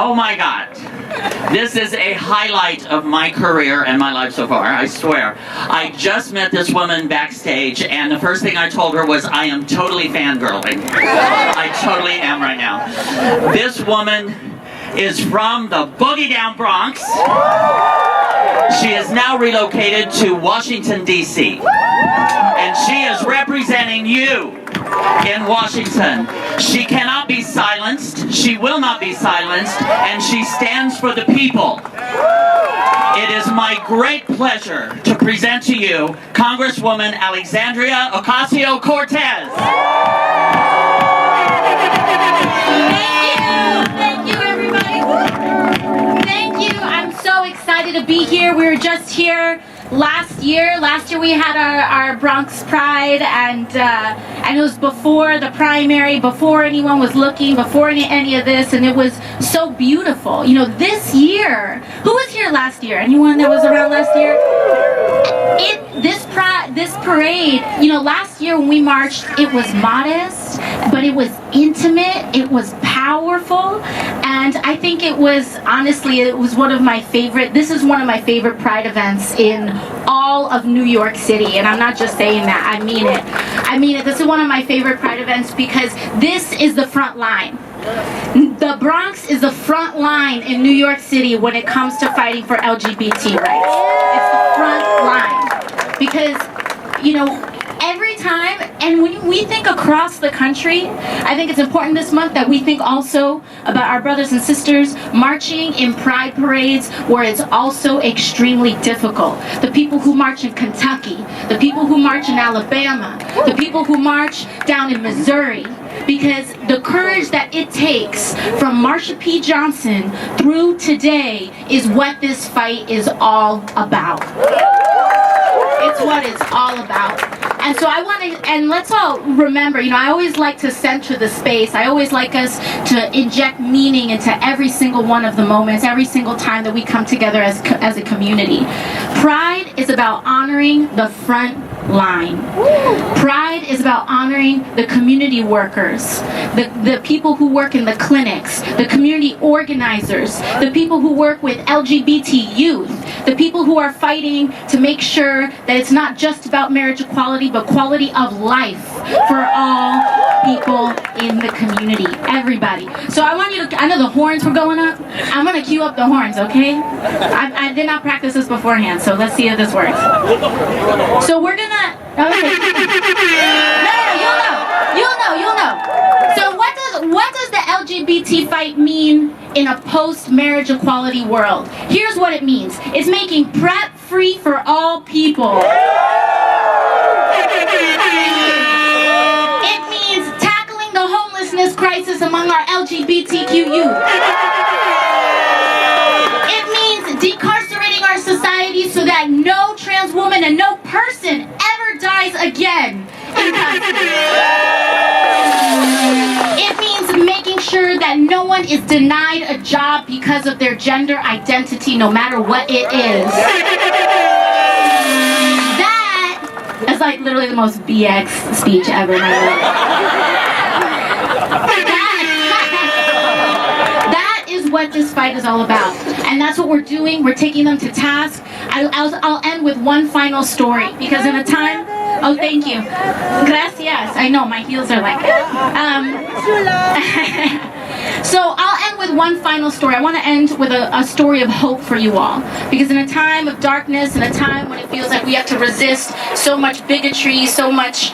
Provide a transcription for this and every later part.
Oh my God. This is a highlight of my career and my life so far, I swear. I just met this woman backstage, and the first thing I told her was, I am totally fangirling. I totally am right now. This woman is from the boogie down Bronx. She is now relocated to Washington, D.C. And she is representing you in Washington. She cannot be silenced, she will not be silenced, and she stands for the people. It is my great pleasure to present to you Congresswoman ALEXANDRIA OCASIO-CORTEZ. Thank you everybody. Thank you, I'm so excited to be here. We were just here last year we had our Bronx Pride, and it was before the primary, before anyone was looking, before any of this, and it was so beautiful. You know, this year, who was here last year? Anyone that was around last year? This parade, you know, last year when we marched, it was modest, but it was intimate, it was powerful, and I think it was, honestly, it was one of my favorite, this is one of my favorite Pride events in all of New York City, and I'm not just saying that, I mean it. I mean it, this is one of my favorite Pride events because this is the front line. The Bronx is the front line in New York City when it comes to fighting for LGBT rights. It's the front line. Because, you know, every time, and when we think across the country, I think it's important this month that we think also about our brothers and sisters marching in pride parades where it's also extremely difficult. The people who march in Kentucky, the people who march in Alabama, the people who march down in Missouri, because the courage that it takes from Marsha P. Johnson through today is what this fight is all about. It's what it's all about. And so I want to, and let's all remember, you know, I always like to center the space. I always like us to inject meaning into every single one of the moments, every single time that we come together as a community. Pride is about honoring the front line. Pride is about honoring the community workers, the people who work in the clinics, the community organizers, the people who work with LGBT youth, the people who are fighting to make sure that it's not just about marriage equality, but quality of life for all people in the community, everybody. So I want you to, I know the horns were going up. I'm going to cue up the horns, okay? I did not practice this beforehand, so let's see if this works. So we're going to, okay. No, you'll know. So what does the LGBT fight mean in a post-marriage equality world? Here's what it means. It's making PrEP free for all people. It means tackling the homelessness crisis among our LGBTQ youth. It means decarcerating our society so that no trans woman and no person ever dies again in custody. It means making sure that no one is denied a job because of their gender identity, no matter what it is. That is like literally the most BX speech ever in my life. That is what this fight is all about. And that's what we're doing. We're taking them to task. I'll end with one final story, because in a time, oh, thank you. Gracias. I know, my heels are like, so I'll end with one final story. I want to end with a story of hope for you all. Because in a time of darkness, in a time when it feels like we have to resist so much bigotry, so much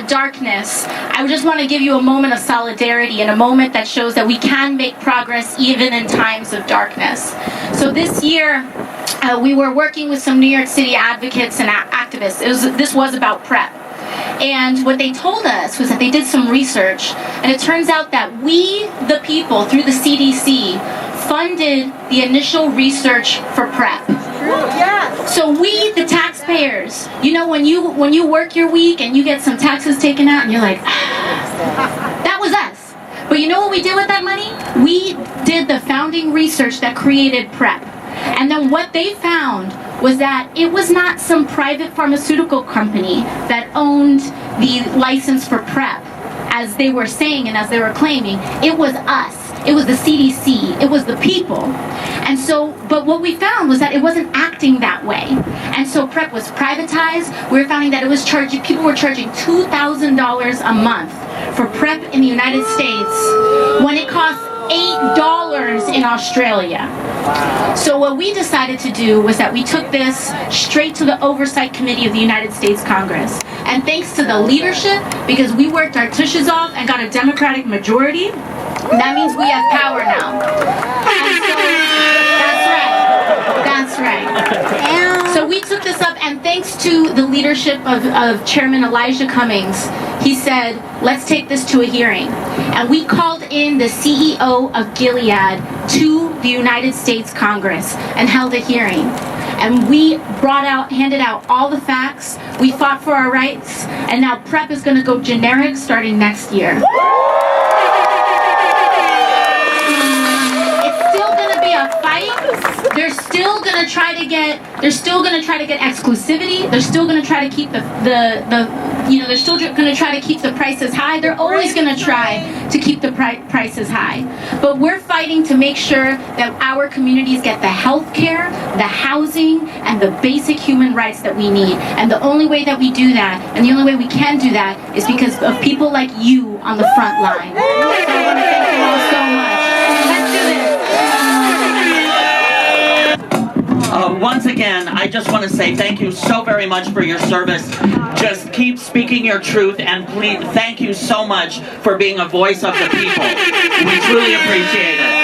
darkness, I just want to give you a moment of solidarity and a moment that shows that we can make progress even in times of darkness. So this year, we were working with some New York City advocates and activists. This was about PrEP. And what they told us was that they did some research, and it turns out that we, the people, through the CDC, funded the initial research for PrEP. Yeah. So we, the taxpayers, you know, when you work your week and you get some taxes taken out, and you're like, that was us. But you know what we did with that money? We did the founding research that created PrEP. And then what they found was that it was not some private pharmaceutical company that owned the license for PrEP, as they were saying and as they were claiming. It was us. it was the CDC, it was the people. And so, but what we found was that it wasn't acting that way. And so PrEP was privatized. We were finding that it was people were charging $2,000 a month for PrEP in the United States when it costs $8 in Australia. So what we decided to do was that we took this straight to the Oversight Committee of the United States Congress. And thanks to the leadership, because we worked our tushes off and got a Democratic majority, that means we have power now. And so, that's right. So we took this up, and thanks to the leadership of Chairman Elijah Cummings, he said, let's take this to a hearing. And we called in the CEO of Gilead to the United States Congress and held a hearing. And we handed out all the facts, we fought for our rights, and now PrEP is going to go generic starting next year. It's still going to be a fight. They're still going to try to get exclusivity. They're still going to try to keep they're still going to try to keep the prices high. They're always going to try to keep the prices high. But we're fighting to make sure that our communities get the health care, the housing, and the basic human rights that we need. And the only way that we do that, and the only way we can do that, is because of people like you on the front line. So I want to thank you all so much. Let's do this. Once again, I just want to say thank you so very much for your service. Just keep speaking your truth, and please, thank you so much for being a voice of the people. We truly appreciate it.